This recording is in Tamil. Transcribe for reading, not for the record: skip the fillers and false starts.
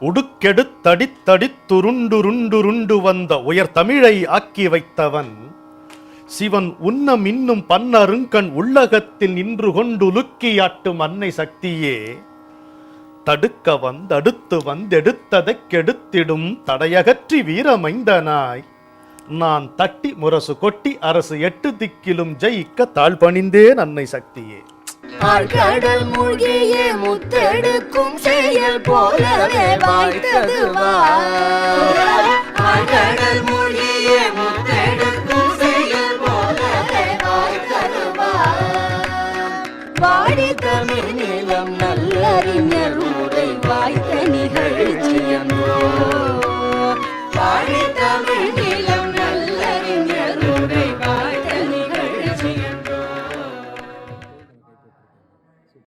உடுக்கெடுத்தடித்தடித்துருண்டுருண்டுருண்டு வந்த உயர் தமிழை ஆக்கி வைத்தவன் சிவன் உன்னம் இன்னும் பன்னருங்கண் உள்ளகத்தில் நின்று கொண்டுலுக்கியாட்டும் அன்னை சக்தியே, தடுக்க வந்தடுத்து வந்தெடுத்ததைக் கெடுத்திடும் தடையகற்றி வீரமைந்தனாய் நான் தட்டி முரசு கொட்டி அரசு 8 திக்கிலும் ஜெயிக்க தாழ் பணிந்தேன் அன்னை சக்தியே. ஆழ்கடல் மூழ்கியே முத்தெடுக்கும் செயல் போலவே வாய்த்தது ஆழ்கடல் மூழ்கியே முத்தெடுக்கும் செயல் போலவே வாய்த்தது வாடி தமிழ் நிலம் நல்லறிஞர் உரை வாய்த்த நிகழ்ச்சியோ, வாடி தமிழ் நிலம்